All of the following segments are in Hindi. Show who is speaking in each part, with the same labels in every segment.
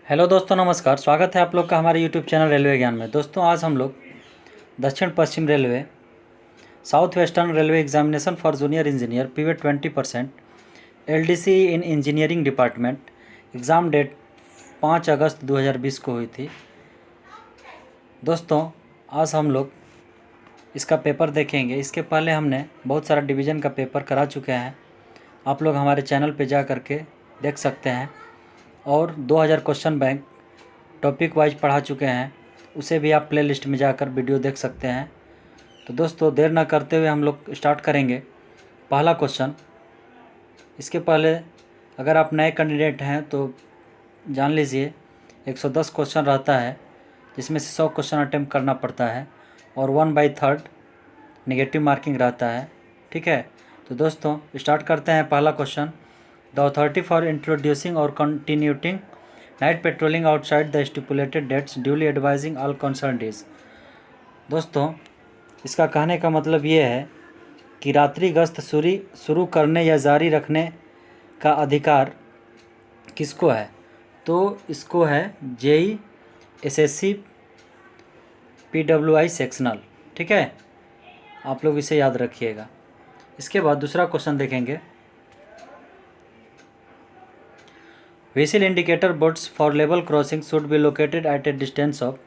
Speaker 1: हेलो दोस्तों, नमस्कार। स्वागत है आप लोग का हमारे यूट्यूब चैनल रेलवे ज्ञान में। दोस्तों, आज हम लोग दक्षिण पश्चिम railway South Western Railway examination for junior engineer पीवेट 20% LDC in engineering department exam date 5 अगस्त 2020 को हुई थी। दोस्तों, आज हम लोग इसका पेपर देखेंगे। इसके पहले हमने बहुत सारा डिवीज़न का पेपर करा चुके हैं। आप लोग हमारे चैनल पे जा कर के देख सकते हैं। और 2000 क्वेश्चन बैंक टॉपिक वाइज पढ़ा चुके हैं, उसे भी आप प्ले लिस्ट में जाकर वीडियो देख सकते हैं। तो दोस्तों, देर ना करते हुए हम लोग स्टार्ट करेंगे। पहला क्वेश्चन। इसके पहले अगर आप नए कैंडिडेट हैं तो जान लीजिए 110 क्वेश्चन रहता है, जिसमें से 100 क्वेश्चन अटेम्प्ट करना पड़ता है और 1/3 नेगेटिव मार्किंग रहता है। ठीक है, तो दोस्तों स्टार्ट करते हैं। पहला question. The authority for introducing और continuing night patrolling outside the stipulated dates duly advising all concerned is. दोस्तों, इसका कहने का मतलब ये है कि रात्रि गश्त शुरू करने या जारी रखने का अधिकार किसको है? तो इसको है जेई, एसएससी, पीडब्ल्यूआई सेक्शनल। ठीक है, आप लोग इसे याद रखिएगा। इसके बाद दूसरा क्वेश्चन देखेंगे। Whistle indicator boards for level crossing should be located at a distance of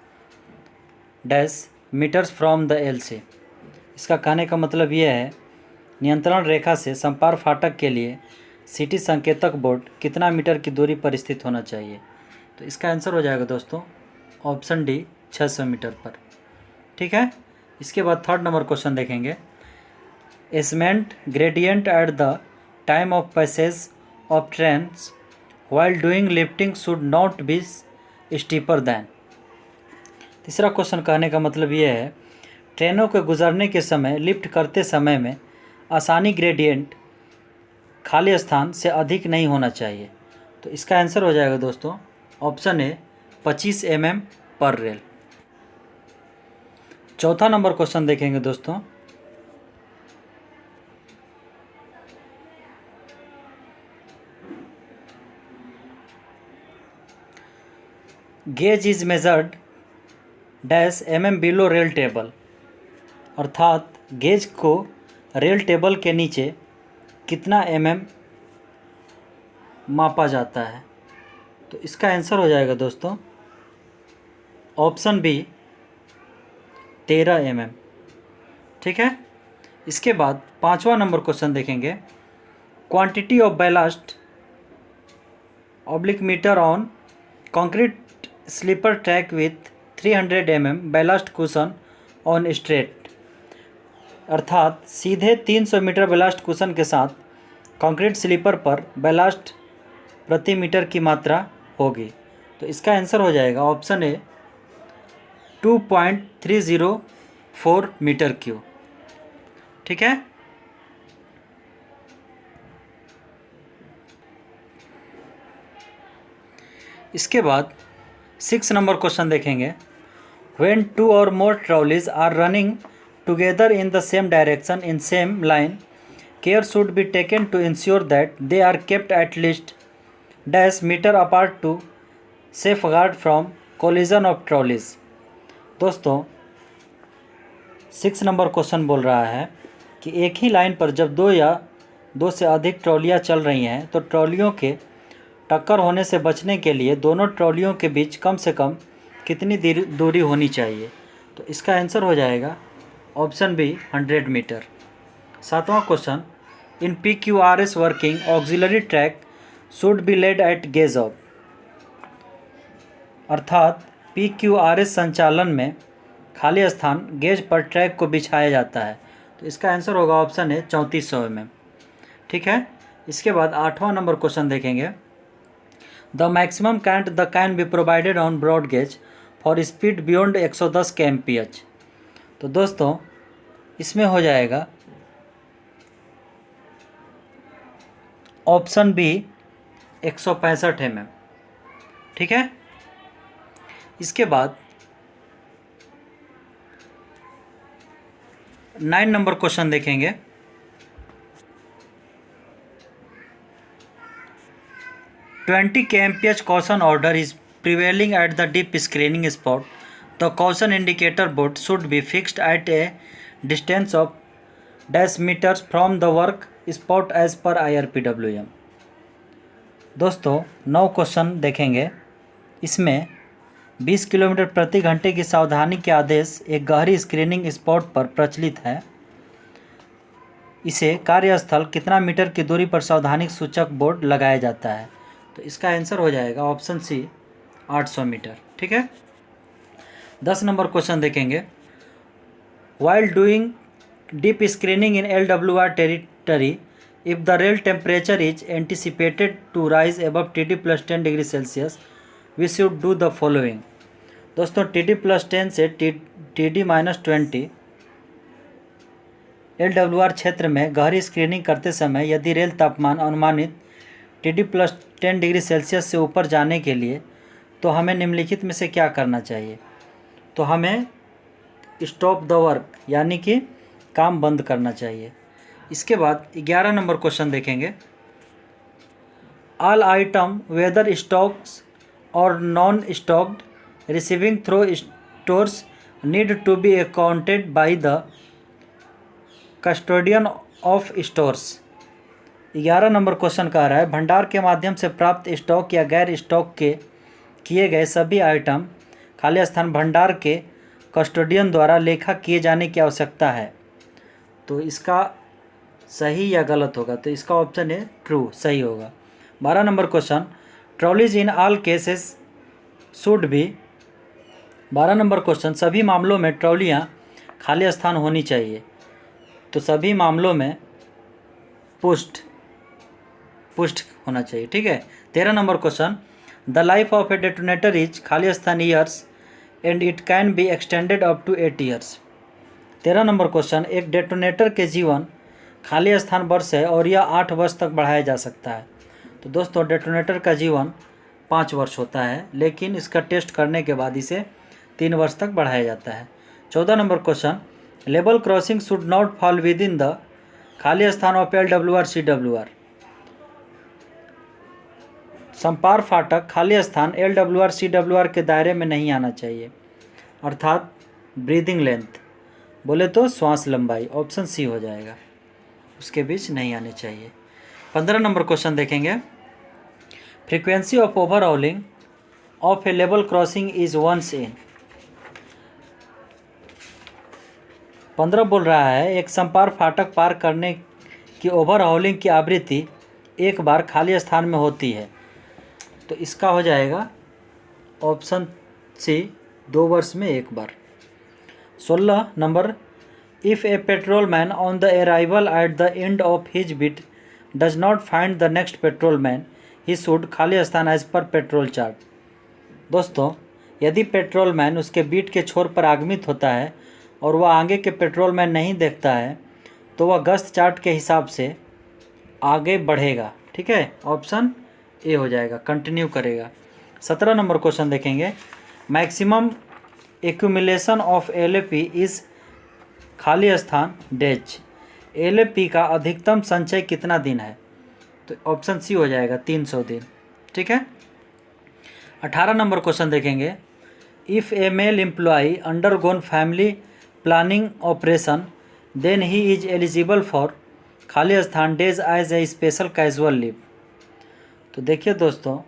Speaker 1: dash metres from the LC. इसका कहने का मतलब ये है, नियंत्रण रेखा से संपार फाटक के लिए सिटी संकेतक बोर्ड कितना मीटर की दूरी पर स्थित होना चाहिए? तो इसका आंसर हो जाएगा दोस्तों ऑप्शन डी, 600 मीटर पर। ठीक है, इसके बाद थर्ड नंबर क्वेश्चन देखेंगे। Ascent gradient at the time of passage of trains while doing lifting should not be steeper than। तीसरा क्वेश्चन कहने का मतलब ये है, ट्रेनों के गुजरने के समय लिफ्ट करते समय में आसानी ग्रेडियंट खाली स्थान से अधिक नहीं होना चाहिए। तो इसका आंसर हो जाएगा दोस्तों ऑप्शन ए, 25 mm पर रेल। चौथा नंबर क्वेश्चन देखेंगे दोस्तों। Gauge is measured dash mm below rail table. अर्थात गेज को रेल टेबल के नीचे कितना mm मापा जाता है? तो इसका आंसर हो जाएगा दोस्तों ऑप्शन बी, 13 mm। ठीक है, इसके बाद पांचवा नंबर क्वेश्चन देखेंगे। Quantity of ballast oblique metre on concrete sleeper track with 300 mm ballast cushion on straight. अर्थात सीधे 300 मीटर बैलास्ट कुशन के साथ कंक्रीट स्लीपर पर बैलास्ट प्रति मीटर की मात्रा होगी। तो इसका आंसर हो जाएगा ऑप्शन ए, 2.304 मीटर क्यूब। ठीक है, इसके बाद 6 नंबर क्वेश्चन देखेंगे। When 2 or more trolleys are running together in the same direction in same line, care should be taken to ensure that they are kept at least dash meter apart to safeguard from collision of trolleys। दोस्तों, 6 नंबर क्वेश्चन बोल रहा है कि एक ही लाइन पर जब 2 या 2 से अधिक ट्रॉलियाँ चल रही हैं तो ट्रॉलियों के टक्कर होने से बचने के लिए दोनों ट्रॉलियों के बीच कम से कम कितनी दूरी होनी चाहिए? तो इसका आंसर हो जाएगा ऑप्शन बी, 100 मीटर। सातवां question. In PQRS working auxiliary track should be laid at gauge of. अर्थात PQRS संचालन में खाली स्थान गेज पर ट्रैक को बिछाया जाता है। तो इसका आंसर होगा ऑप्शन ए, 3400 mm। ठीक है, इसके बाद 8वां नंबर क्वेश्चन देखेंगे। The maximum cant the can be provided on broad gauge for speed beyond 110 kmph। तो दोस्तों, इसमें हो जाएगा ऑप्शन बी, 165 mm। ठीक है, इसके बाद 9 नंबर क्वेश्चन देखेंगे। 20 kmph caution order is prevailing at the deep screening spot, the caution indicator board should be fixed at a distance of dash meters from the work spot as per IRPWM। दोस्तों 9 क्वेश्चन देखेंगे। इसमें 20 किलोमीटर प्रति घंटे की सावधानी के आदेश एक गहरी स्क्रीनिंग स्पॉट पर प्रचलित है। इसे कार्यस्थल कितना मीटर की दूरी पर सावधानी सूचक बोर्ड लगाया जाता है? तो इसका आंसर हो जाएगा ऑप्शन सी 800 मीटर। ठीक है। 10 नंबर क्वेश्चन देखेंगे। While doing deep screening in LWR territory, if the rail temperature is anticipated to rise above TD+10 degree Celsius, we should do the following. दोस्तों TD+10 से TD-20 LWR क्षेत्र में गहरी स्क्रीनिंग करते समय यदि रेल तापमान अनुमानित TD+10 डिग्री सेल्सियस से ऊपर जाने के लिए, तो हमें निम्नलिखित में से क्या करना चाहिए? तो हमें स्टॉप द वर्क यानी कि काम बंद करना चाहिए। इसके बाद 11 नंबर क्वेश्चन देखेंगे। ऑल आइटम वेदर स्टॉक्स और non stocked receiving through stores need to be accounted by the custodian of stores. 11 number question कह रहा है भंडार के माध्यम से प्राप्त स्टॉक या गैर स्टॉक के किए गए सभी आइटम खाली स्थान भंडार के कस्टोडियन द्वारा लेखा किए जाने की आवश्यकता है। तो इसका सही या गलत होगा? तो इसका ऑप्शन है ट्रू, सही होगा। 12 number question trolleys in all cases should be. 12 number question सभी मामलों में ट्रॉलियाँ खाली स्थान होनी चाहिए। तो सभी मामलों में पुष्ट होना चाहिए। ठीक है। 13 number question the life of a detonator is खाली स्थान years and it can be extended up to 8 years. 13 number question एक डेटोनेटर के जीवन खाली स्थान वर्ष है और यह 8 वर्ष तक बढ़ाया जा सकता है। तो दोस्तों डेटोनेटर का जीवन 5 वर्ष होता है, लेकिन इसका टेस्ट करने के बाद इसे 3 वर्ष तक बढ़ाया जाता है। 14 number question level crossing should not fall with in the खाली स्थान ऑफ LWR CWR। संपार फाटक खाली स्थान LWR CWR के दायरे में नहीं आना चाहिए, अर्थात ब्रीदिंग लेंथ बोले तो श्वास लंबाई, ऑप्शन सी हो जाएगा, उसके बीच नहीं आने चाहिए। 15 नंबर क्वेश्चन देखेंगे। Frequency of overhauling of a level crossing is once in. 15 बोल रहा है एक संपार फाटक पार करने की ओवरऑलिंग की आवृत्ति एक बार खाली स्थान में होती है। तो इसका हो जाएगा ऑप्शन सी 2 वर्ष में एक बार। 16 number if a patrol man on the arrival at the end of his beat does not find the next patrol man he should खाली स्थान एज पर पेट्रोल चार्ट। दोस्तों यदि पेट्रोल मैन उसके बीट के छोर पर आगमित होता है और वह आगे के पेट्रोल मैन नहीं देखता है, तो वह गश्त चार्ट के हिसाब से आगे बढ़ेगा। ठीक है, ऑप्शन ए हो जाएगा, कंटिन्यू करेगा। 17 नंबर क्वेश्चन देखेंगे। Maximum accumulation of LAP is खाली स्थान डेज। LAP का अधिकतम संचय कितना दिन है? तो ऑप्शन सी हो जाएगा 300 दिन। ठीक है। 18 नंबर क्वेश्चन देखेंगे। If a male employ undergone family planning operation then he is eligible for खाली स्थान days as a special casual leave. तो देखिए दोस्तों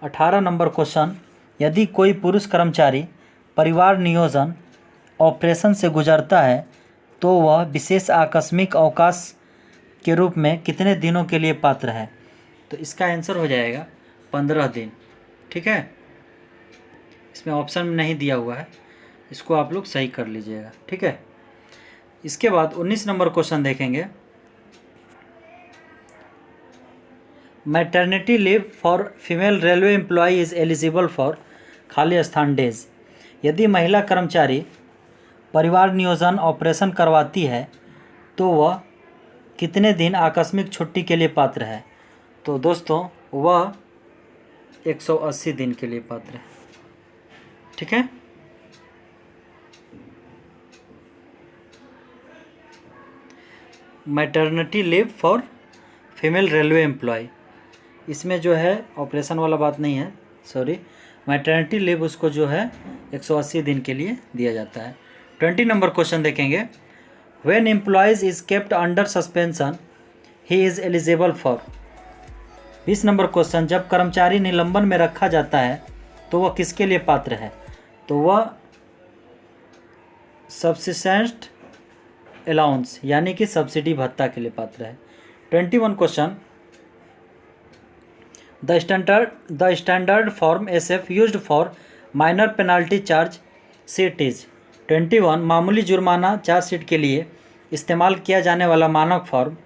Speaker 1: 18 नंबर क्वेश्चन यदि कोई पुरुष कर्मचारी परिवार नियोजन ऑपरेशन से गुजरता है तो वह विशेष आकस्मिक अवकाश के रूप में कितने दिनों के लिए पात्र है? तो इसका आंसर हो जाएगा 15 दिन। ठीक है, इसमें ऑप्शन में नहीं दिया हुआ है, इसको आप लोग सही कर लीजिएगा। ठीक है। इसके बाद 19 नंबर क्वेश्चन देखेंगे। Maternity leave for female railway employ is eligible for खाली स्थान डेज। यदि महिला कर्मचारी परिवार नियोजन ऑपरेशन करवाती है तो वह कितने दिन आकस्मिक छुट्टी के लिए पात्र है? तो दोस्तों वह 180 दिन के लिए पात्र है। ठीक है। Maternity leave for female railway employ, इसमें जो है ऑपरेशन वाला बात नहीं है, सॉरी मैटरनिटी लीव उसको जो है 180 दिन के लिए दिया जाता है। 20 नंबर क्वेश्चन देखेंगे, when employees is kept under suspension he is eligible for. 20 number question, जब कर्मचारी निलंबन में रखा जाता है तो वह किसके लिए पात्र है? तो वह सब्सिस्टेंस अलाउंस यानी कि सब्सिडी भत्ता के लिए पात्र है। 21 question, the standard form SF used for minor penalty charge sheet is. 21 मामूली जुर्माना चार्ज शीट के लिए इस्तेमाल किया जाने वाला मानक फॉर्म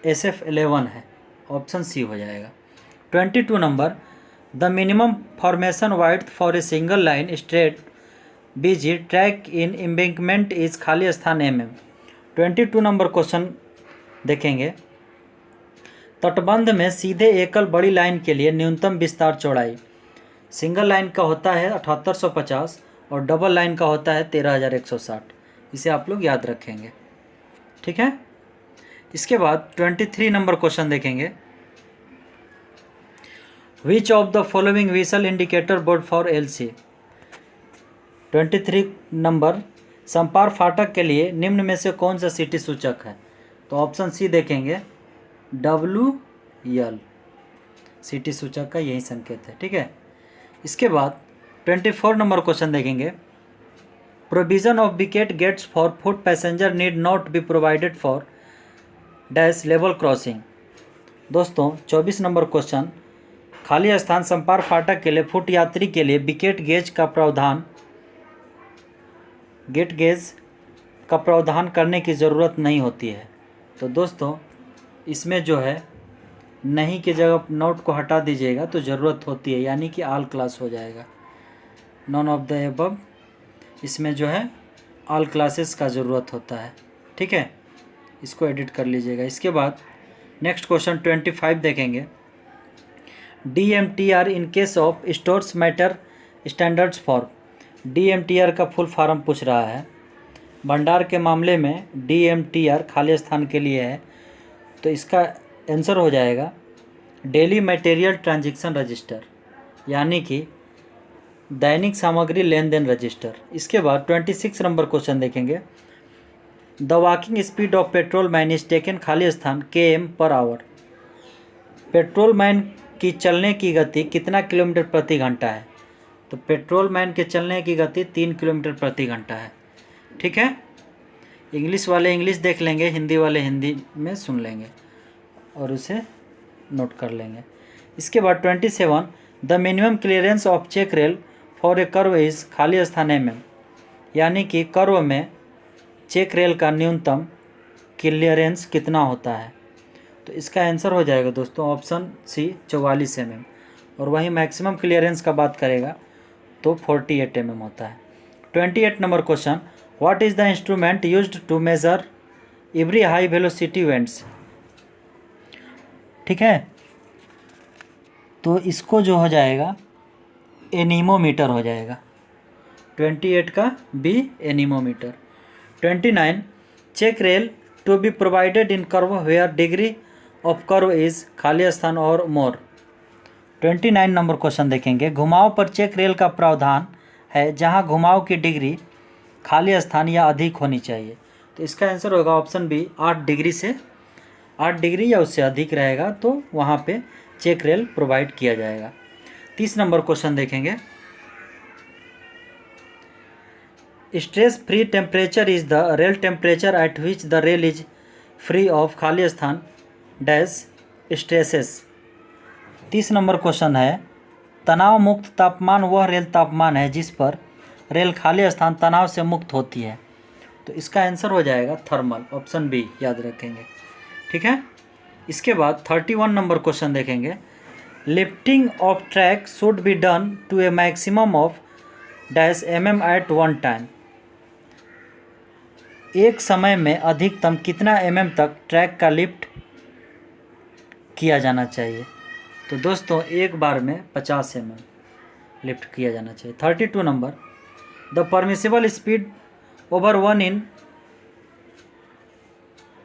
Speaker 1: SF11 है, ऑप्शन सी हो जाएगा। 22 number, the minimum formation width for a single line straight BG track in embankment is खाली स्थान MM। 22 नंबर क्वेश्चन देखेंगे, तटबंध में सीधे एकल बड़ी लाइन के लिए न्यूनतम विस्तार चौड़ाई सिंगल लाइन का होता है 7850 और डबल लाइन का होता है 13160। इसे आप लोग याद रखेंगे, ठीक है। इसके बाद 23 नंबर क्वेश्चन देखेंगे, which of the following whistle indicator board for LC। 23 number, संपार फाटक के लिए निम्न में से कौन सा सिटी सूचक है? तो ऑप्शन सी देखेंगे, WL सिटी सूचक का यही संकेत है, ठीक है। इसके बाद 24 नंबर क्वेश्चन देखेंगे, provision of wicket gates for foot passenger need not be provided for dash level crossing. दोस्तों 24 नंबर क्वेश्चन, खाली स्थान संपार फाटक के लिए फुट यात्री के लिए विकेट गेज का प्रावधान करने की ज़रूरत नहीं होती है। तो दोस्तों इसमें जो है नहीं की जगह नोट को हटा दीजिएगा तो ज़रूरत होती है, यानी कि ऑल क्लास हो जाएगा। नॉन ऑफ द एबव, इसमें जो है ऑल क्लासेस का ज़रूरत होता है, ठीक है, इसको एडिट कर लीजिएगा। इसके बाद नेक्स्ट क्वेश्चन 25 देखेंगे, DMTR in case of stores matter standards for. DMTR का फुल फॉर्म पूछ रहा है। भंडार के मामले में DMTR खाली स्थान के लिए है, तो इसका आंसर हो जाएगा डेली मटेरियल ट्रांजैक्शन रजिस्टर, यानी कि दैनिक सामग्री लेन देन रजिस्टर। इसके बाद 26 नंबर क्वेश्चन देखेंगे, the walking speed of petrol man is taken खाली स्थान km/h। पेट्रोल मैन की चलने की गति कितना किलोमीटर प्रति घंटा है? तो पेट्रोल मैन के चलने की गति 3 किलोमीटर प्रति घंटा है, ठीक है। इंग्लिश वाले इंग्लिश देख लेंगे, हिंदी वाले हिंदी में सुन लेंगे और उसे नोट कर लेंगे। इसके बाद 27, the minimum clearance of check rail for a curve is खाली स्थान MM, यानी कि कर्व में चेक रेल का न्यूनतम क्लियरेंस कितना होता है? तो इसका आंसर हो जाएगा दोस्तों ऑप्शन सी 44 mm, और वहीं मैक्सिमम क्लियरेंस का बात करेगा तो 48 mm होता है। 28 number question, what is the instrument used to measure every high velocity events. ठीक है, तो इसको जो हो जाएगा एनीमोमीटर हो जाएगा। 28 का B anemometer. 29, check rail to be provided in curve where degree of curve is खाली स्थान और मोर। 29 नंबर क्वेश्चन देखेंगे, घुमाव पर चेक रेल का प्रावधान है जहां घुमाव की डिग्री खाली स्थान या अधिक होनी चाहिए। तो इसका आंसर होगा ऑप्शन बी 8 डिग्री से 8 डिग्री या उससे अधिक रहेगा तो वहां पे चेक रेल प्रोवाइड किया जाएगा। 30 नंबर क्वेश्चन देखेंगे, stress free temperature is the rail temperature at which the rail is free of खाली स्थान डैश स्ट्रेसेस। 30 नंबर क्वेश्चन है, तनाव मुक्त तापमान वह रेल तापमान है जिस पर रेल खाली स्थान तनाव से मुक्त होती है। तो इसका आंसर हो जाएगा थर्मल, ऑप्शन बी याद रखेंगे। ठीक है, इसके बाद 31 नंबर क्वेश्चन देखेंगे, lifting of track should be done to a maximum of dash mm at one time. एक समय में अधिकतम कितना mm तक ट्रैक का लिफ्ट किया जाना चाहिए? तो दोस्तों एक बार में 50 mm लिफ्ट किया जाना चाहिए। 32 number, the permissible speed over 1 in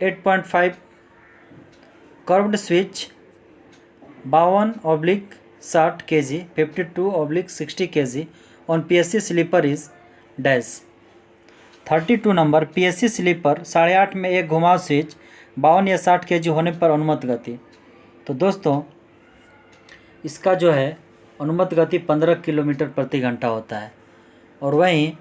Speaker 1: 8.5 curved switch 52/60 60 kg 52/60 kg on PSC sleeper is dash. 32 number PSC sleeper 8.5 में एक घुमाव स्विच 52 या 60 kg होने पर अनुमत गति। तो दोस्तों इसका जो है अनुमत गति 15 किलोमीटर प्रति घंटा होता है, और वहीं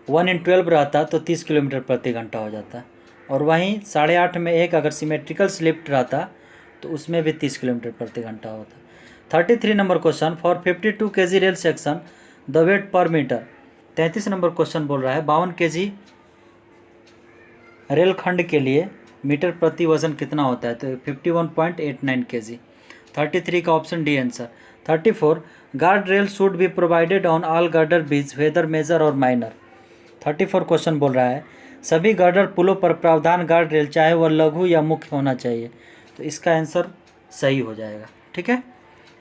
Speaker 1: 1 in 12 रहता तो 30 किलोमीटर प्रति घंटा हो जाता, और वहीं 8.5 में एक अगर सिमेट्रिकल स्लिप रहता तो उसमें भी 30 किलोमीटर प्रति घंटा होता। 33 number question, for 52 kg rail section the weight per metre. 33 number question बोल रहा है 52 kg रेल खंड के लिए मीटर प्रति वजन कितना होता है, तो 51.89 kg। 33 का option D answer. 34 guard rail should be provided on all girder bridge whether major और माइनर। 34 क्वेश्चन बोल रहा है सभी गर्डर पुलों पर प्रावधान गार्ड रेल चाहे वह लघु या मुख्य होना चाहिए, तो इसका आंसर सही हो जाएगा। ठीक है,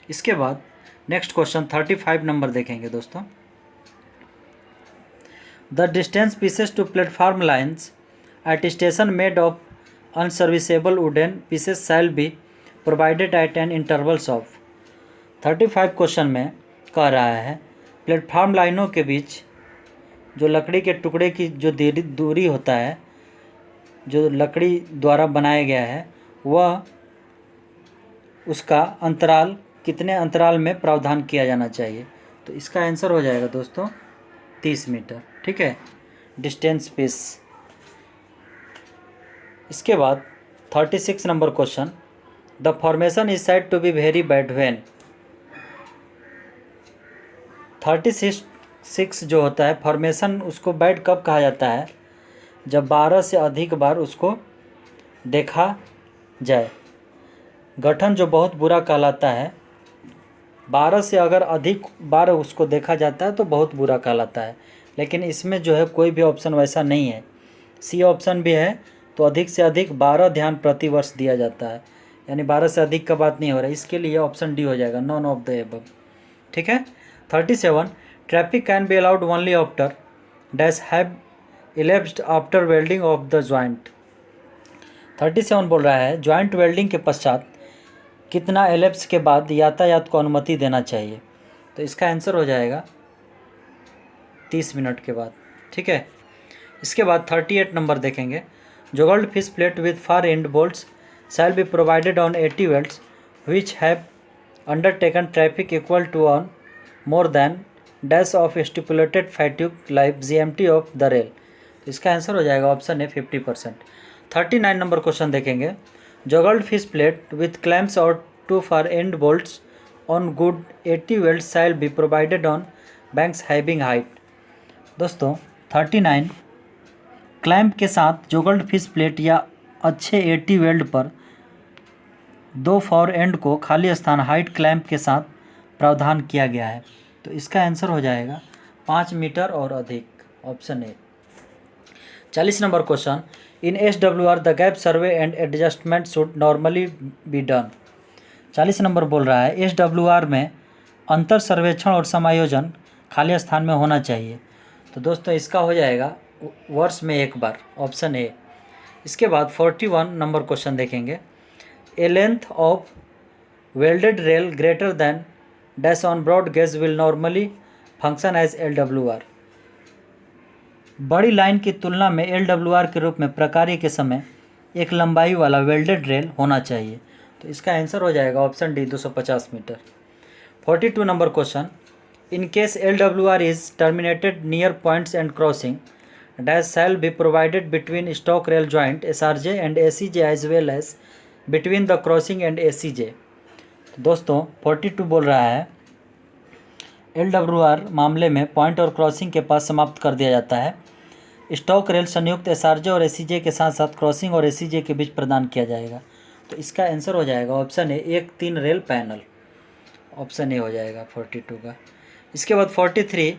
Speaker 1: इसके बाद नेक्स्ट क्वेश्चन 35 नंबर देखेंगे दोस्तों। The distance pieces to platform lines at station made of unserviceable wooden pieces shall be provided at an intervals of. 35 question में कह रहा है प्लेटफार्म लाइनों के बीच जो लकड़ी के टुकड़े की जो दूरी होता है, जो लकड़ी द्वारा बनाया गया है, वह उसका अंतराल कितने अंतराल में प्रावधान किया जाना चाहिए, तो इसका आंसर हो जाएगा दोस्तों 30 मीटर। ठीक है, डिस्टेंस पीस। इसके बाद 36 number question, the formation is said to be very bad when. 36 जो होता है फॉर्मेशन, उसको बैड कब कहा जाता है, जब 12 से अधिक बार उसको देखा जाए। गठन जो बहुत बुरा कहलाता है, 12 से अगर अधिक बार उसको देखा जाता है तो बहुत बुरा कहलाता है, लेकिन इसमें जो है कोई भी ऑप्शन वैसा नहीं है। सी ऑप्शन भी है, तो अधिक से अधिक 12 ध्यान प्रति वर्ष दिया जाता है, यानी 12 से अधिक का बात नहीं हो रहा है, इसके लिए ऑप्शन डी हो जाएगा, नॉन ऑफ द एबव। ठीक है। 37 traffic can be allowed only after dash have elapsed after welding of the joint. 37 बोल रहा है जॉइंट वेल्डिंग के पश्चात कितना एलेप्स के बाद यातायात को अनुमति देना चाहिए, तो इसका आंसर हो जाएगा 30 मिनट के बाद। ठीक है, इसके बाद 38 नंबर देखेंगे। Joggled fish plate with far end bolts shall be provided on 80 welds which have undertaken traffic equal to on more than dash of stipulated fatigue life GMT of the rail, तो इसका आंसर हो जाएगा ऑप्शन है 50%। 39 नंबर क्वेश्चन देखेंगे। Joggled fish plate with clamps और 2 far end bolts on good 80 welds shall be provided on banks having height. दोस्तों 39 क्लैम्प के साथ जोगल्ड फिश प्लेट या अच्छे 80 वेल्ड पर 2 फॉर एंड को खाली स्थान हाइट क्लैम्प के साथ प्रावधान किया गया है, तो इसका आंसर हो जाएगा 5 मीटर और अधिक, option A. 40 number question, in SWR the gap survey and adjustment should normally be done. 40 number बोल रहा है SWR में अंतर सर्वेक्षण और समायोजन खाली स्थान में होना चाहिए, तो दोस्तों इसका हो जाएगा वर्ष में एक बार, ऑप्शन ए। इसके बाद 41 नंबर क्वेश्चन देखेंगे। A length of welded rail greater than dash on broad gauge will normally function as LWR। बड़ी लाइन की तुलना में LWR के रूप में प्रकार्य के समय एक लंबाई वाला वेल्डेड रेल होना चाहिए, तो इसका आंसर हो जाएगा option D 250 metre. 42 number question, in case LWR is terminated near points and crossing dash shall be provided between stock rail joint SRJ and ACJ as well as between the crossing and ACJ। दोस्तों 42 बोल रहा है LWR मामले में पॉइंट और क्रॉसिंग के पास समाप्त कर दिया जाता है, स्टॉक रेल संयुक्त SRJ और ACJ के साथ साथ क्रॉसिंग और ACJ के बीच प्रदान किया जाएगा, तो इसका आंसर हो जाएगा option A 1-3 rail panel, option A हो जाएगा 42 का। इसके बाद 43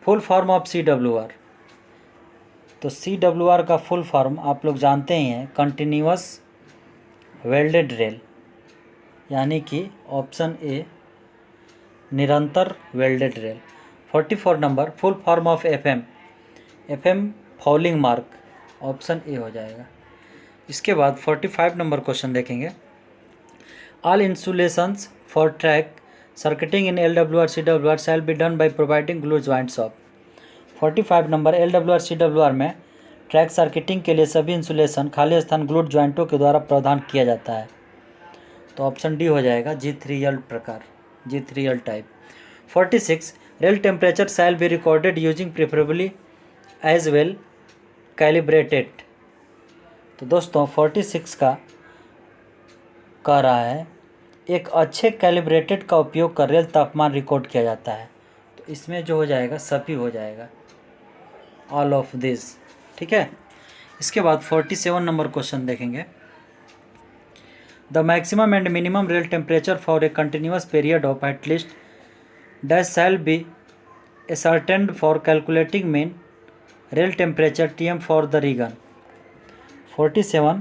Speaker 1: फुल फॉर्म ऑफ CWR। तो CWR का फुल फॉर्म आप लोग जानते ही हैं, कंटिन्यूअस वेल्डेड रेल, यानी कि ऑप्शन ए निरंतर welded rail. 44 number full form of FM falling mark, option A हो जाएगा। इसके बाद 45 नंबर क्वेश्चन देखेंगे। All insulations for track circuiting in LWR CWR shall be done by providing glue joints of 45 number LWR CWR में ट्रैक सर्किटिंग के लिए सभी इंसुलेशन खाली स्थान ग्लूड ज्वाइंटों के द्वारा प्रदान किया जाता है। तो ऑप्शन डी हो जाएगा G3L प्रकार, G3L type. 46 rail temperature shall be recorded using preferably as well calibrated. तो दोस्तों 46 का कह रहा है एक अच्छे कैलिब्रेटेड का उपयोग कर रेल तापमान रिकॉर्ड किया जाता है। तो इसमें जो हो जाएगा सभी हो जाएगा, ऑल ऑफ दिस, ठीक है। इसके बाद 47 नंबर क्वेश्चन देखेंगे। The maximum and minimum rail temperature for a continuous period of at least dash shall be ascertained for calculating mean rail temperature TM for the region. 47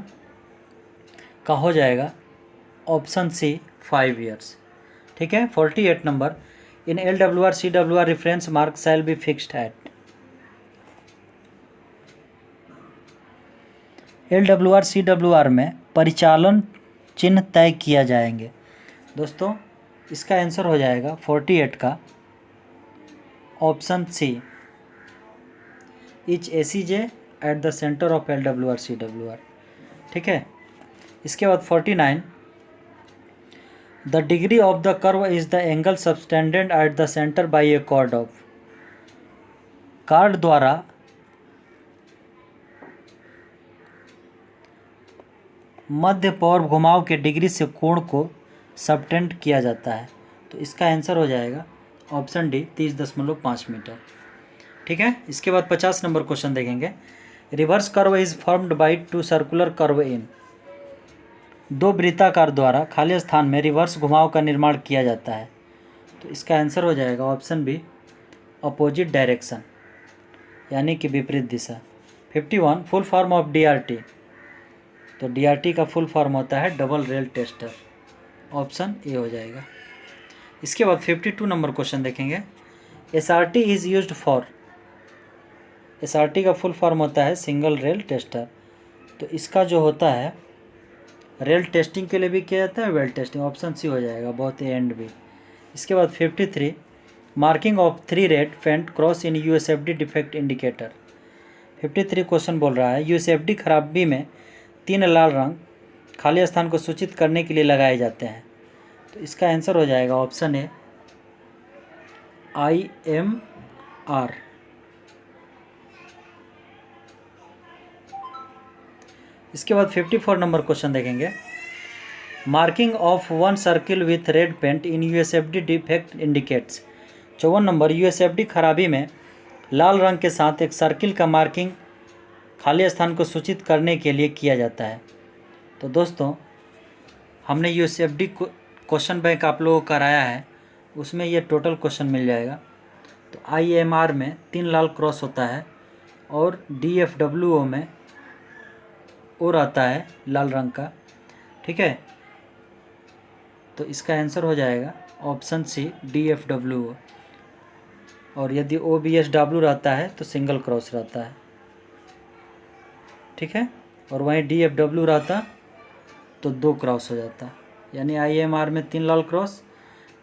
Speaker 1: का हो जाएगा ऑप्शन सी 5 ईयर्स, ठीक है। 48 number in LWR CWR reference mark shall be fixed at. LWR CWR में परिचालन चिन्ह तय किया जाएंगे। दोस्तों इसका आंसर हो जाएगा 48 का option C each ACJ at the centre of LWR CWR, ठीक है। इसके बाद 49 the degree of the curve is the angle subtended at the centre by a chord of. Chord द्वारा मध्य पर घुमाव के डिग्री से कोण को सबटेंड किया जाता है। तो इसका आंसर हो जाएगा ऑप्शन डी 30.5 मीटर, ठीक है। इसके बाद 50 नंबर क्वेश्चन देखेंगे। Reverse curve is formed by two circular curve इन। दो वृत्ताकार द्वारा खाली स्थान में रिवर्स घुमाव का निर्माण किया जाता है। तो इसका आंसर हो जाएगा ऑप्शन बी अपोजिट डायरेक्शन, यानी कि विपरीत दिशा। 51 फुल फॉर्म ऑफ DRT। तो DRT का फुल फॉर्म होता है double rail tester, option A हो जाएगा। इसके बाद 52 नंबर क्वेश्चन देखेंगे। SRT is used for. SRT का फुल फॉर्म होता है सिंगल रेल टेस्टर। तो इसका जो होता है रेल टेस्टिंग के लिए भी किया जाता है, वेल टेस्टिंग, ऑप्शन सी हो जाएगा बोथ ए एंड बी। इसके बाद 53 मार्किंग ऑफ 3 रेड फेंट cross in USFD defect indicator. 53 question बोल रहा है USFD खराबी में 3 लाल रंग खाली स्थान को सूचित करने के लिए लगाए जाते हैं। तो इसका आंसर हो जाएगा ऑप्शन ए IMR। इसके बाद 54 नंबर क्वेश्चन देखेंगे। Marking of 1 circle with red paint in USFD defect indicates. 54 number USFD खराबी में लाल रंग के साथ एक सर्किल का मार्किंग खाली स्थान को सूचित करने के लिए किया जाता है। तो दोस्तों हमने USFD क्वेश्चन बैंक आप लोगों को कराया है, उसमें ये टोटल क्वेश्चन मिल जाएगा। तो IMR में 3 लाल क्रॉस होता है और DFWO में और आता है लाल रंग का, ठीक है। तो इसका आंसर हो जाएगा ऑप्शन सी DFWO। और यदि OBSW रहता है तो सिंगल क्रॉस रहता है, ठीक है। और वहीं DFW रहता तो 2 क्रॉस हो जाता, यानी IMR में 3 लाल क्रॉस,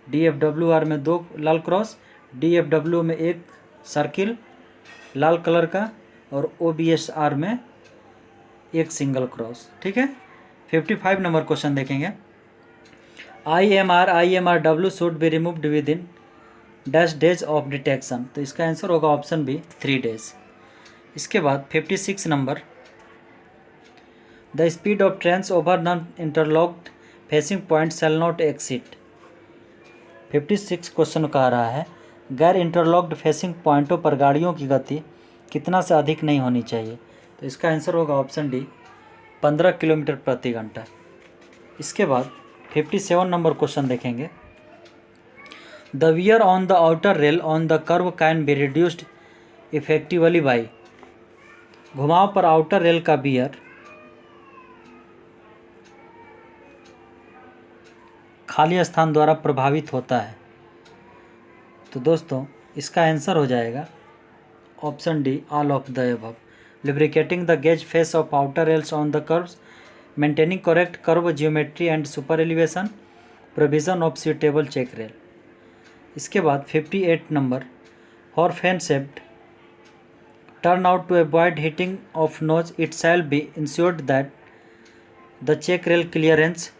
Speaker 1: DFWR में 2 लाल क्रॉस, DFW में 1 सर्किल लाल कलर का और OBSR में 1 सिंगल क्रॉस, ठीक है। 55 नंबर क्वेश्चन देखेंगे। IMRW should be removed with in dash days of detection. तो इसका आंसर होगा ऑप्शन बी 3 डेज। इसके बाद 56 number the speed of trains over non interlocked facing point shall not exceed. 56 question कह रहा है गैर इंटरलॉक्ड फेसिंग पॉइंटों पर गाड़ियों की गति कितना से अधिक नहीं होनी चाहिए। तो इसका आंसर होगा ऑप्शन डी 15 किलोमीटर प्रति घंटा। इसके बाद 57 नंबर क्वेश्चन देखेंगे। The wear on the outer rail on the curve can be reduced effectively by. घुमाव पर आउटर रेल का वियर खाली स्थान द्वारा प्रभावित होता है। तो दोस्तों इसका आंसर हो जाएगा option D all of the above. lubricating the gauge face of outer rails on the curves, maintaining correct curve geometry and super elevation, provision of suitable check rail. इसके बाद 58 number, for fan shaped turn out to avoid hitting of nose it shall be ensured that the check rail clearance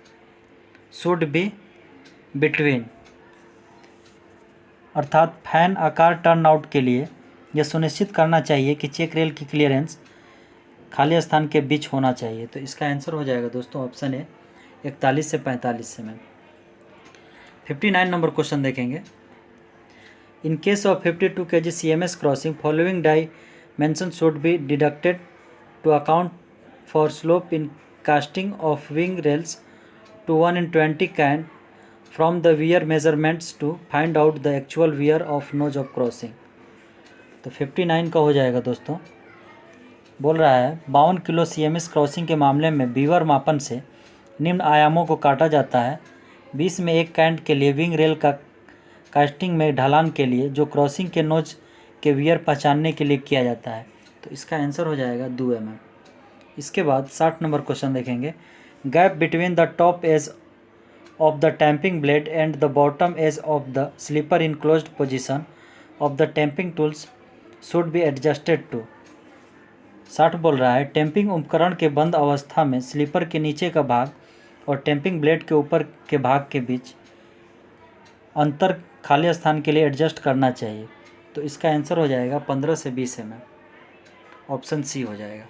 Speaker 1: should be between, अर्थात फैन आकार टर्न आउट के लिए यह सुनिश्चित करना चाहिए कि चेक रेल की क्लियरेंस खाली स्थान के बीच होना चाहिए। तो इसका आंसर हो जाएगा दोस्तों ऑप्शन ए 41 से 45 से में। 59 नंबर क्वेश्चन देखेंगे। In case of 52 kg CMS crossing following dimension should be deducted to account for slope in casting of wing rails to 1 in 20 can from the wear measurements to find out the actual wear of nose of crossing. तो 59 का हो जाएगा दोस्तों, बोल रहा है 52 किलो CMS क्रॉसिंग के मामले में बीवर मापन से निम्न आयामों को काटा जाता है। 20 में 1 कैंट के लिए विंग रेल का कास्टिंग में ढलान के लिए जो क्रॉसिंग के नोज के वियर पहचानने के लिए किया जाता है। तो इसका आंसर हो जाएगा 2 mm। इसके बाद 60 नंबर क्वेश्चन देखेंगे। Gap between the top edge of the tamping blade and the bottom edge of the sleeper in closed position of the tamping tools should be adjusted to. 60 बोल रहा है टैंपिंग उपकरण के बंद अवस्था में स्लीपर के नीचे का भाग और टैंपिंग ब्लेड के ऊपर के भाग के बीच अंतर खाली स्थान के लिए एडजस्ट करना चाहिए। तो इसका आंसर हो जाएगा 15 से 20 mm, ऑप्शन सी हो जाएगा।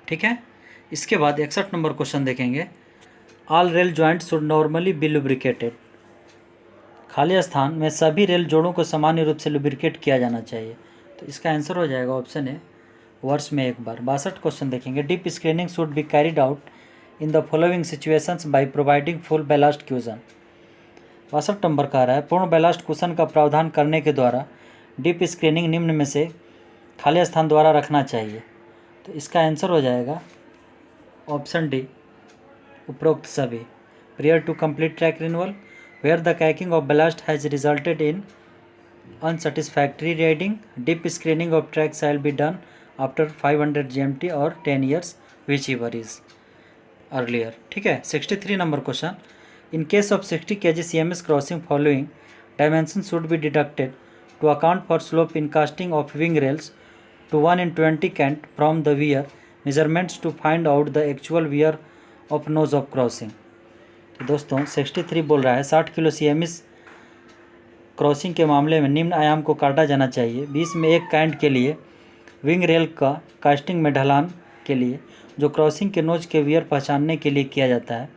Speaker 1: ठीक है। इसके बाद 61 नंबर क्वेश्चन देखेंगे। All rail joint should normally B lubricated. खाली स्थान में सभी रेल जोड़ों को सामान्य रूप से लुब्रिकेट किया जाना चाहिए। तो इसका आंसर हो जाएगा ऑप्शन ए, वर्ष में एक बार। 62 क्वेश्चन देखेंगे। Deep screening should be carried out in the following situations by providing full ballast cuisine. 62 number कह रहा है पूर्ण बैलास्ट कुशन का प्रावधान करने के द्वारा डीप स्क्रीनिंग निम्न में से खाली स्थान द्वारा रखना चाहिए। तो इसका आंसर हो जाएगा ऑप्शन डी, उपरोक्त सभी। Prior to complete track renewal where the caking of ballast has resulted in unsatisfactory riding, deep screening of track shall be done after 500 GMT और 10 years whichever is earlier. ठीक है। 63 number question. In case of 60 kg CMS crossing following dimension should be deducted to account for slope in casting of wing rails to 1 in 20 cant from the wear measurements to find out the actual wear of nose of crossing. तो दोस्तों 63 बोल रहा है 60 किलो CMS क्रॉसिंग के मामले में निम्न आयाम को काटा जाना चाहिए। 20 में 1 कैंट के लिए विंग रेल का कास्टिंग में ढलान के लिए जो क्रॉसिंग के नोज के वियर पहचानने के लिए किया जाता है।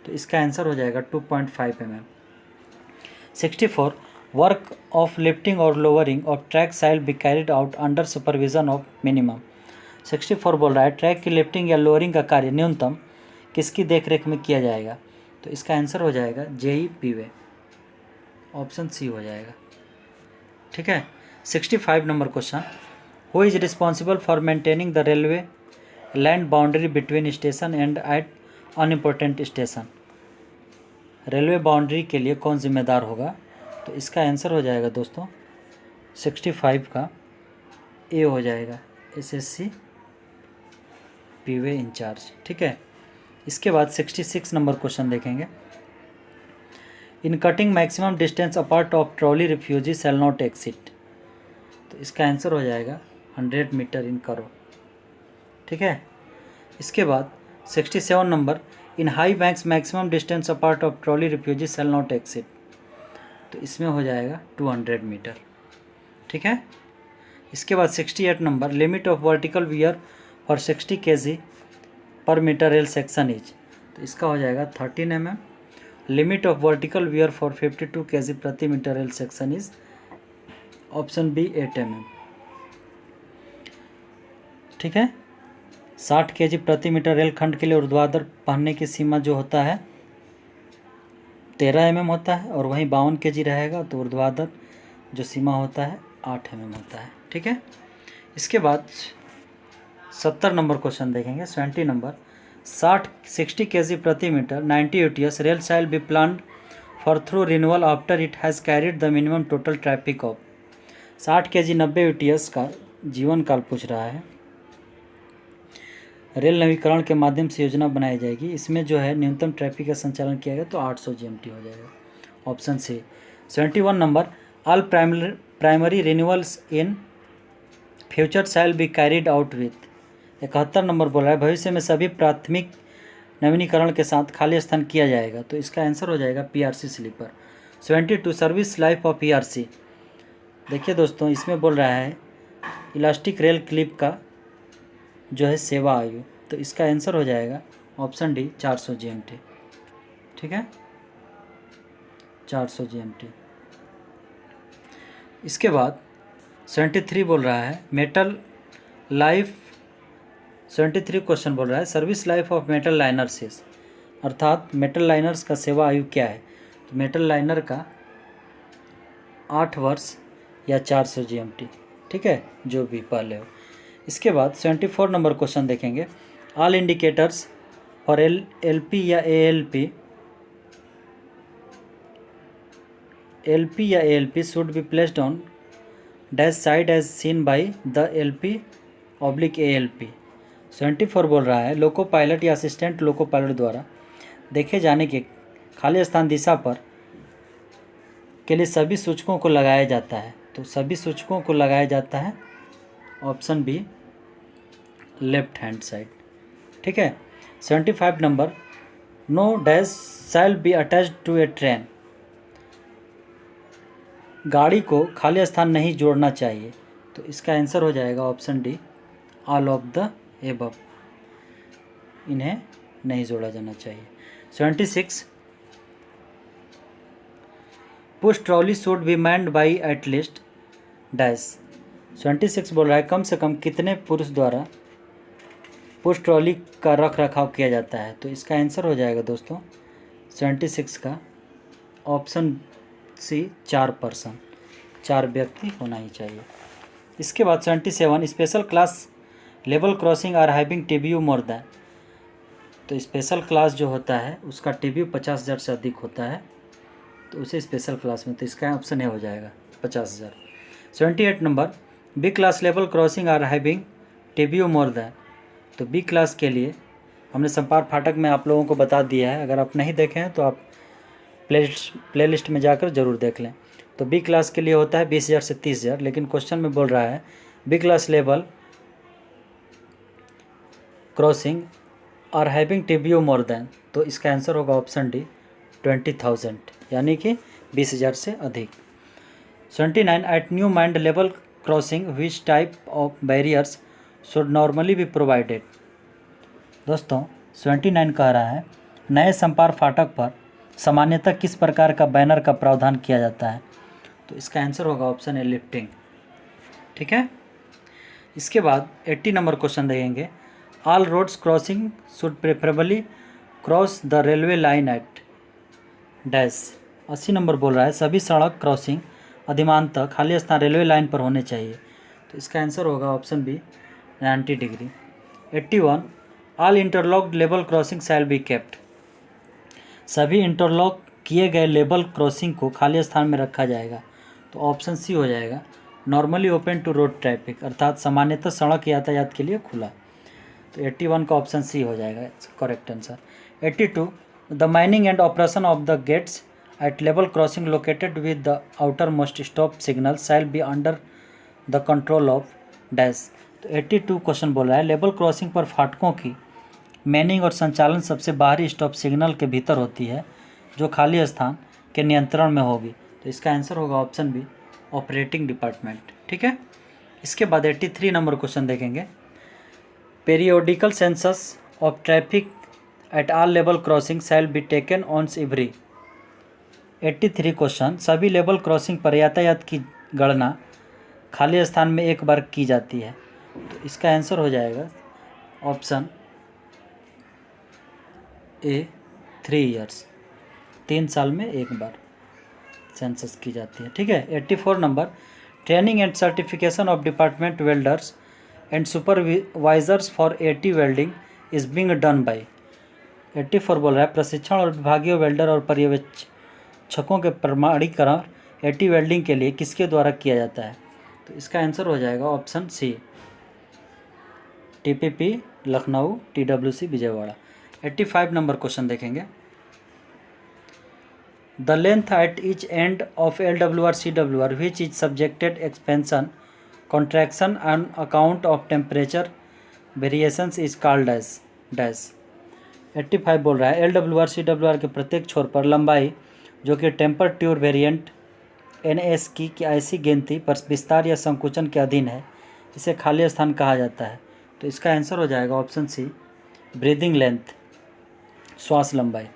Speaker 1: तो इसका आंसर हो जाएगा 2.5 mm। 64 वर्क ऑफ लिफ्टिंग और lowering of track shall be carried out under supervision of minimum. 64 बोल रहा है ट्रैक की लिफ्टिंग या लोअरिंग का कार्य न्यूनतम किसकी देखरेख में किया जाएगा। तो इसका आंसर हो जाएगा जेई पीवे, ऑप्शन सी हो जाएगा। ठीक है। 65 number question. Who is responsible for maintaining the railway land boundary between station and at unimportant station. Railway boundary के लिए कौन जिम्मेदार होगा। तो इसका आंसर हो जाएगा दोस्तों 65 का ए हो जाएगा, SSC पीवे इंचार्ज। ठीक है। इसके बाद 66 नंबर क्वेश्चन देखेंगे। In cutting maximum distance apart of trolley refugee shall not exit. तो इसका आंसर हो जाएगा 100 मीटर इन करो। ठीक है। इसके बाद 67 number. In high banks maximum distance apart of trolley refugee shall not exit. तो इसमें हो जाएगा 200 मीटर। ठीक है। इसके बाद 68 number. Limit of vertical wear for 60 kg per metre rail section is. तो इसका हो जाएगा 13 mm। Limit of vertical wear for 52 kg प्रति metre rail section is option B 8 mm। ठीक है। 60 kg प्रति मीटर रेल खंड के लिए ऊर्ध्वाधर पहनने की सीमा जो होता है 13 mm होता है और वहीं 52 kg रहेगा तो ऊर्ध्वाधर जो सीमा होता है 8 mm होता है। ठीक है। इसके बाद 70 नंबर क्वेश्चन देखेंगे। 70 नंबर। 60 kg प्रति metre 90 UTS rail shall be planned for through renewal after it has carried the minimum total traffic of. 60 kg 90 UTS का जीवन काल पूछ रहा है। रेल नवीकरण के माध्यम से योजना बनाई जाएगी। इसमें जो है न्यूनतम ट्रैफिक का संचालन किया गया तो 800 GMT हो जाएगा। Option C. 71 number, all primary renewals in future shall be carried out with. 71 number बोल रहा है भविष्य में सभी प्राथमिक नवीनीकरण के साथ खाली स्थान किया जाएगा, तो इसका आंसर हो जाएगा PRC sleeper. 72 service life of PRC। देखिए दोस्तों, इसमें बोल रहा है इलास्टिक रेल क्लिप का जो है सेवा आयु, तो इसका आंसर हो जाएगा ऑप्शन डी 400 GMT। ठीक है, 400 GMT। इसके बाद 73 बोल रहा है मेटल लाइफ। 73 क्वेश्चन बोल रहा है service life of metal liners is, अर्थात मेटल लाइनर्स का सेवा आयु क्या है। तो मेटल लाइनर का 8 वर्ष या 400 GMT। ठीक है, जो भी पहले हो। इसके बाद 74 नंबर क्वेश्चन देखेंगे, ऑल इंडिकेटर्स फॉर LP या ALP should be placed on dash side as seen by the LP/ALP। 74 बोल रहा है लोको पायलट या असिस्टेंट लोको पायलट द्वारा देखे जाने के खाली स्थान दिशा पर के लिए सभी सूचकों को लगाया जाता है, तो सभी सूचकों को लगाया जाता है option B left hand side. ठीक है। 75 number, no dash shall be attached to a train. गाड़ी को खाली स्थान नहीं जोड़ना चाहिए, तो इसका आंसर हो जाएगा option D all of the above, इन्हें नहीं जोड़ा जाना चाहिए। 76 push trolley should be manned by at least dash. 76 बोल रहा है कम से कम कितने पुरुष द्वारा पुश ट्रॉली का रख रखाव किया जाता है, तो इसका आंसर हो जाएगा दोस्तों 76 का ऑप्शन सी 4%, 4 व्यक्ति होना ही चाहिए। इसके बाद 77 special class level crossing are having TBU more than. तो स्पेशल क्लास जो होता है उसका TBU 50,000 से अधिक होता है, तो उसे स्पेशल क्लास में, तो इसका ऑप्शन ए हो जाएगा 50,000। 78 number, B class level crossing are having TBU more than. तो बी क्लास के लिए हमने संपार फाटक में आप लोगों को बता दिया है, अगर आप नहीं देखे हैं तो आप प्लेलिस्ट में जाकर ज़रूर देख लें। तो बी क्लास के लिए होता है 20,000 से 30,000, लेकिन क्वेश्चन में बोल रहा है B class level crossing are having TBU more than, तो इसका आंसर होगा ऑप्शन डी 20,000, यानी कि 20,000 से अधिक। 79 at new mind level crossing which type of barriers should normally be provided. दोस्तों 79 कह रहा है नए संपार फाटक पर सामान्यतः किस प्रकार का बैनर का प्रावधान किया जाता है, तो इसका आंसर होगा ऑप्शन ए लिफ्टिंग। ठीक है। इसके बाद 80 नंबर क्वेश्चन देखेंगे, all roads crossing should preferably cross the railway line at dash. 80 number बोल रहा है सभी सड़क क्रॉसिंग अधिमानतः खाली स्थान रेलवे लाइन पर होने चाहिए, तो इसका आंसर होगा option B 90 degree. 81 all interlocked level crossing shall be kept. सभी इंटरलॉक किए गए लेवल क्रॉसिंग को खाली स्थान में रखा जाएगा, तो ऑप्शन सी हो जाएगा normally open to road traffic, अर्थात सामान्यतः सड़क यातायात के लिए खुला। तो 81 का ऑप्शन सी हो जाएगा correct answer. 82 the mining and operation of the gates at level crossing located with the outermost stop signal shall be under the control of dash. तो 82 क्वेश्चन बोल रहा है लेवल क्रॉसिंग पर फाटकों की मैनिंग और संचालन सबसे बाहरी स्टॉप सिग्नल के भीतर होती है, जो खाली स्थान के नियंत्रण में होगी, तो इसका आंसर होगा ऑप्शन बी ऑपरेटिंग डिपार्टमेंट। ठीक है। इसके बाद 83 नंबर क्वेश्चन देखेंगे, periodical census of traffic at all level crossing shall be taken on every. 83 question, सभी लेवल क्रॉसिंग पर यातायात की गणना खाली स्थान में एक बार की जाती है, तो इसका आंसर हो जाएगा ऑप्शन ए 3 ईयर्स, 3 साल में एक बार सेंसस की जाती है। ठीक है। 84 number, training and certification of department welders and supervisors for AT welding is being done by. 84 बोल रहा है प्रशिक्षण और विभागीय वेल्डर और पर्यवेक्षकों के प्रमाणीकरण AT वेल्डिंग के लिए किसके द्वारा किया जाता है, तो इसका आंसर हो जाएगा option C TPP Lucknow, TWC Vijayawada. 85 number question देखेंगे। The length at each end of LWR CWR which is subjected expansion contraction on account of temperature variations is called as dash. 85 बोल रहा है LWR CWR के प्रत्येक छोर पर लंबाई जो कि टेम्परेचर वेरिएंट NS की ऐसी गिनती पर विस्तार या संकुचन के अधीन है, इसे खाली स्थान कहा जाता है। तो इसका आंसर हो जाएगा ऑप्शन सी, ब्रीदिंग लेंथ, श्वास लंबाई।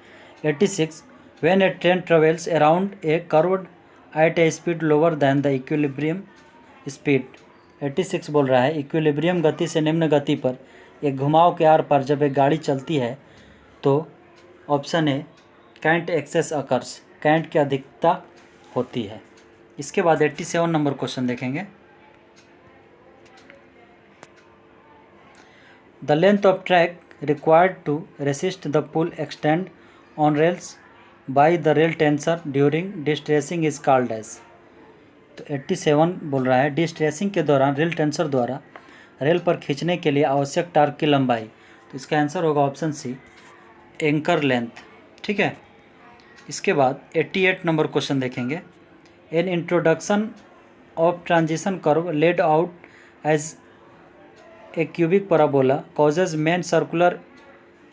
Speaker 1: 86 when A train travels around a curve at A speed lower than the equilibrium speed. 86 बोल रहा है इक्विलिब्रियम गति से निम्न गति पर एक घुमाव के आर पार जब एक गाड़ी चलती है तो option A cant excess occurs, cant की अधिकता होती है। इसके बाद 87 नंबर क्वेश्चन देखेंगे। The length of track required to resist the pull extend on rails by the rail tensor during distressing is called as. तो 87 बोल रहा है डिस्ट्रेसिंग के दौरान रेल टेंसर द्वारा रेल पर खींचने के लिए आवश्यक टार्क की लंबाई। तो इसका आंसर होगा ऑप्शन सी, एंकर लेंथ। ठीक है। इसके बाद 88 नंबर क्वेश्चन देखेंगे। An introduction of transition curve lead out as a cubic parabola causes main circular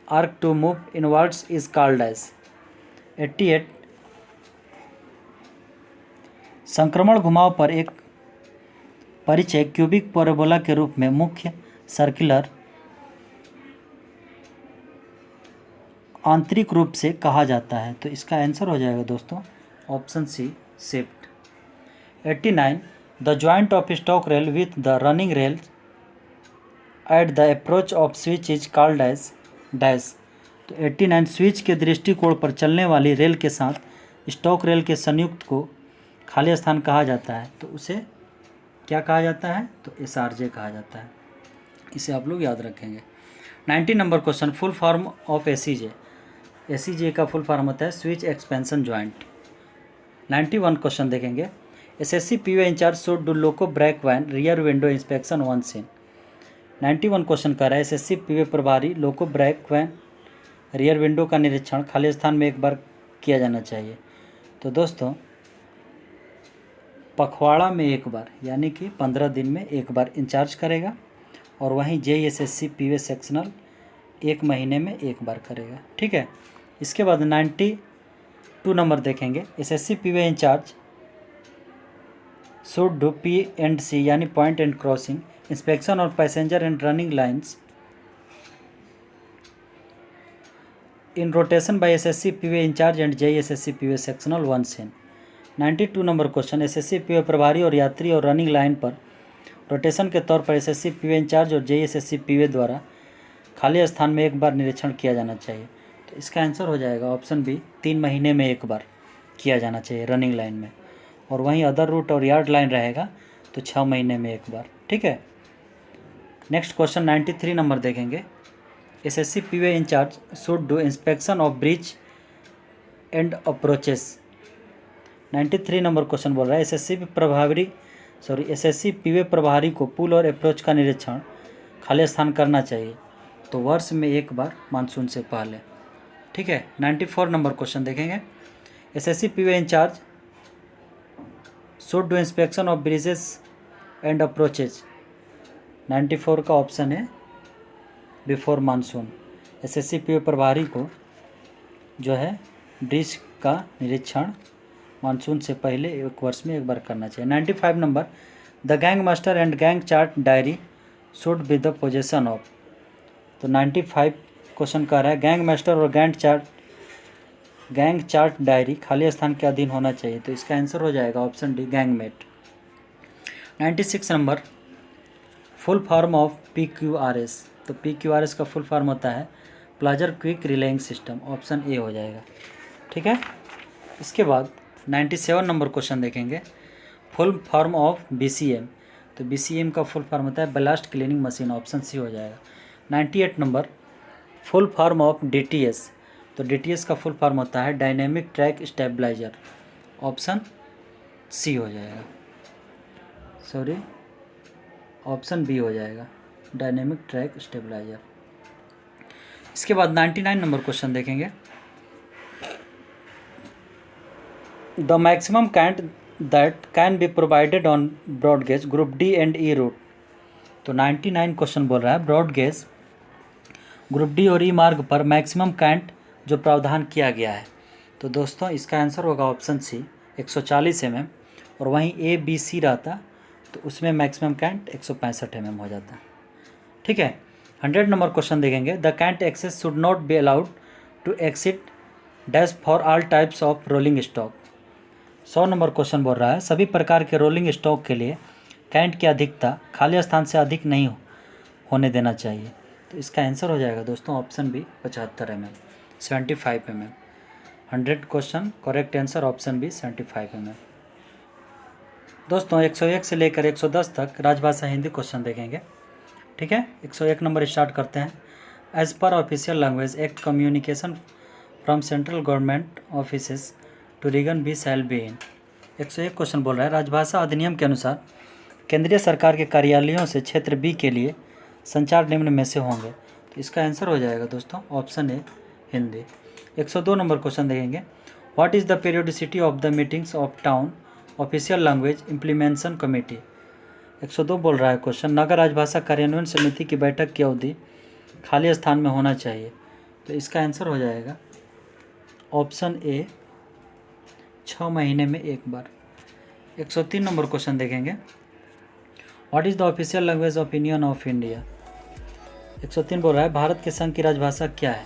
Speaker 1: arc to move inwards is called as। 88 संक्रमण घुमाव पर एक परिचय क्यूबिक पैराबोला के रूप में मुख्य सर्कुलर आंतरिक रूप से कहा जाता है। तो इसका आंसर हो जाएगा दोस्तों option C, shift. 89 the joint of stock rail with the running rail at the approach of switch is called as dash. तो 89 स्विच के दृष्टिकोण पर चलने वाली रेल के साथ स्टॉक रेल के संयुक्त को खाली स्थान कहा जाता है। तो उसे क्या कहा जाता है? तो SRJ कहा जाता है। इसे आप लोग याद रखेंगे। 90 number question, full form of ACJ। ACJ का फुल फॉर्म होता है स्विच एक्सपेंशन जॉइंट। 91 क्वेश्चन देखेंगे। SSC PO incharge should do loco brake van rear window inspection once in. 91 question कर रहा है SSC PO प्रभारी loco brake van rear window का निरीक्षण खाली स्थान में एक बार किया जाना चाहिए। तो दोस्तों पखवाड़ा में एक बार यानी कि 15 दिन में एक बार इंचार्ज करेगा और वहीं JSSC PO सेक्शनल 1 महीने में एक बार करेगा। ठीक है। इसके बाद 92 नंबर देखेंगे। SSC PO incharge should do P&C यानी पॉइंट एंड क्रॉसिंग इंस्पेक्शन और passenger and running lines in rotation by SSC PO incharge and JSSC PO sectional once in. 92 number question, SSC PO प्रभारी और यात्री और रनिंग लाइन पर रोटेशन के तौर पर SSC PO इंचार्ज और JSSC PO द्वारा खाली स्थान में एक बार निरीक्षण किया जाना चाहिए। तो इसका आंसर हो जाएगा ऑप्शन बी, 3 महीने में एक बार किया जाना चाहिए रनिंग लाइन में, और वहीं अदर रूट और यार्ड लाइन रहेगा तो 6 महीने में एक बार। ठीक है। नेक्स्ट क्वेश्चन 93 नंबर देखेंगे। SSC PO incharge should do inspection of bridge and approaches. 93 number question बोल रहा है SSC PO प्रभारी को पुल और अप्रोच का निरीक्षण खाली स्थान करना चाहिए, तो वर्ष में एक बार मानसून से पहले। ठीक है। 94 नंबर क्वेश्चन देखेंगे। SSC PO incharge should do inspection of bridges and approaches. 94 का ऑप्शन है बिफोर मानसून। SSC PO प्रभारी को जो है ब्रिज का निरीक्षण मानसून से पहले एक वर्ष में एक बार करना चाहिए। 95 number, the gang master and gang chart diary should be the position of. तो 95 क्वेश्चन कह रहा है गैंग मास्टर और गैंग चार्ट डायरी खाली स्थान के अधीन होना चाहिए। तो इसका आंसर हो जाएगा option D, gangmate. 96 number, full form of PQRS। तो PQRS का फुल फॉर्म होता है Plasser quick relaying system. Option A हो जाएगा। ठीक है। इसके बाद 97 नंबर क्वेश्चन देखेंगे। Full form of BCM। तो BCM का फुल फॉर्म होता है ballast cleaning machine. Option C हो जाएगा। 98 number, full form of DTS। तो DTS का फुल फॉर्म होता है dynamic track stabiliser. Option C हो जाएगा, सॉरी ऑप्शन बी हो जाएगा। Dynamic track stabiliser. इसके बाद 99 नंबर क्वेश्चन देखेंगे। The maximum cant that can be provided on broad gauge group D and E route. तो 99 क्वेश्चन बोल रहा है ब्रॉड गेज ग्रुप डी और ई मार्ग पर मैक्सिमम काइंट जो प्रावधान किया गया है। तो दोस्तों इसका आंसर होगा ऑप्शन सी 140 mm, और वहीं ए बी सी रहता तो उसमें मैक्सिमम काइंट 165 mm हो जाता। ठीक है। 100 नंबर क्वेश्चन देखेंगे। The cant excess should not be allowed to exceed dash for all types of rolling stock. 100 number question बोल रहा है सभी प्रकार के रोलिंग स्टॉक के लिए काइंट की अधिकता खाली स्थान से अधिक नहीं होने देना चाहिए। तो इसका आंसर हो जाएगा दोस्तों option B 75 mm, 75 mm। 100 question correct answer option B 75 mm। दोस्तों 101 से लेकर 110 तक राजभाषा हिंदी क्वेश्चन देखेंगे। ठीक है। 101 नंबर स्टार्ट करते हैं। As per official language act communication from central government offices to region B shall be in. 101 question बोल रहा है राजभाषा अधिनियम के अनुसार केंद्रीय सरकार के कार्यालयों से क्षेत्र बी के लिए संचार निम्न में से होंगे। तो इसका आंसर हो जाएगा दोस्तों option A Hindi. 102 number question देखेंगे। What is the periodicity of the meetings of town official language implementation committee. 102 बोल रहा है क्वेश्चन नगर राजभाषा कार्यान्वयन समिति की बैठक की अवधि खाली स्थान में होना चाहिए। तो इसका आंसर हो जाएगा ऑप्शन ए 6 महीने में एक बार। 103 नंबर क्वेश्चन देखेंगे। What is the official language of union of India. 103 बोल रहा है भारत के संघ की राजभाषा क्या है।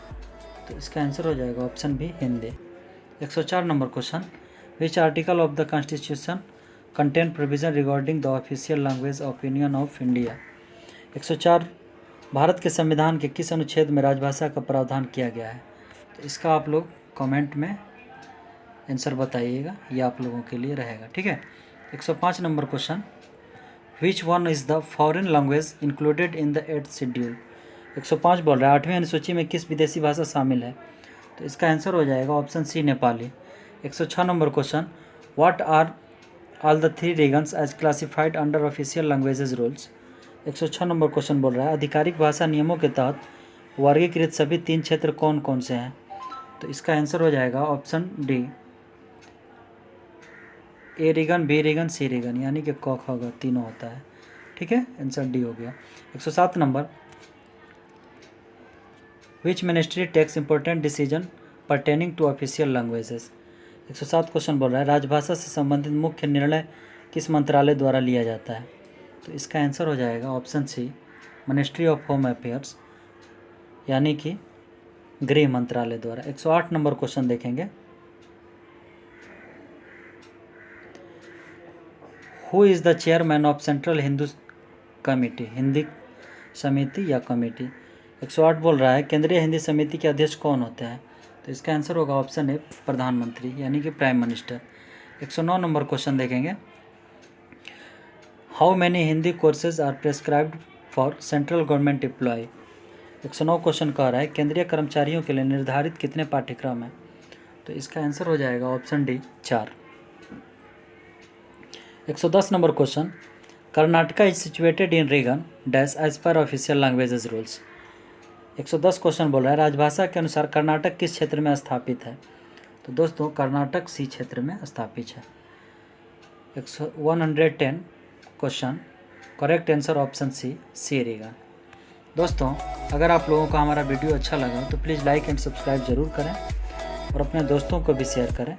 Speaker 1: तो इसका आंसर हो जाएगा option B Hindi. 104 number question which article of the constitution contain provision regarding the official language of union of India. 104 Bharat के संविधान के किस अनुच्छेद में राजभाषा का प्रावधान किया गया है। तो इसका आप लोग कमेंट में आंसर बताइएगा, ये आप लोगों के लिए रहेगा। ठीक है। 105 number question which one is the foreign language included in the 8th schedule. 105 बोल रहा है 8वीं अनुसूची में किस विदेशी भाषा शामिल है। तो इसका आंसर हो जाएगा option C Nepali. 106 number question what are all the 3 regions as classified under official languages rules. 106 number question बोल रहा है आधिकारिक भाषा नियमों के तहत वर्गीकृत सभी 3 क्षेत्र कौन कौन से हैं। तो इसका आंसर हो जाएगा option D A region B region C region, यानी कि क ख ग तीनों होता है। ठीक है। आंसर डी हो गया। 107 number which ministry takes important decision pertaining to official languages. 107 question बोल रहा है राजभाषा से संबंधित मुख्य निर्णय किस मंत्रालय द्वारा लिया जाता है। तो इसका आंसर हो जाएगा option C ministry of home affairs, यानी कि गृह मंत्रालय द्वारा। 108 नंबर क्वेश्चन देखेंगे। Who is the chairman of central Hindi committee, Hindi समिति या कमेटी। 108 बोल रहा है केंद्रीय हिंदी समिति के अध्यक्ष कौन होते हैं। तो इसका आंसर होगा ऑप्शन ए प्रधानमंत्री, यानी कि प्राइम मिनिस्टर। 109 नंबर क्वेश्चन देखेंगे। How many Hindi courses are prescribed for central government employ. 109 question कह रहा है केंद्रीय कर्मचारियों के लिए निर्धारित कितने पाठ्यक्रम हैं। तो इसका आंसर हो जाएगा option D 4। 110 number question Karnataka is situated in region dash as per official languages rules. 110 question बोल रहा है राजभाषा के अनुसार कर्नाटक किस क्षेत्र में स्थापित है। तो दोस्तों कर्नाटक सी क्षेत्र में स्थापित है। 110 question correct answer option C region. दोस्तों अगर आप लोगों को हमारा वीडियो अच्छा लगा तो प्लीज़ लाइक एंड सब्सक्राइब ज़रूर करें और अपने दोस्तों को भी शेयर करें।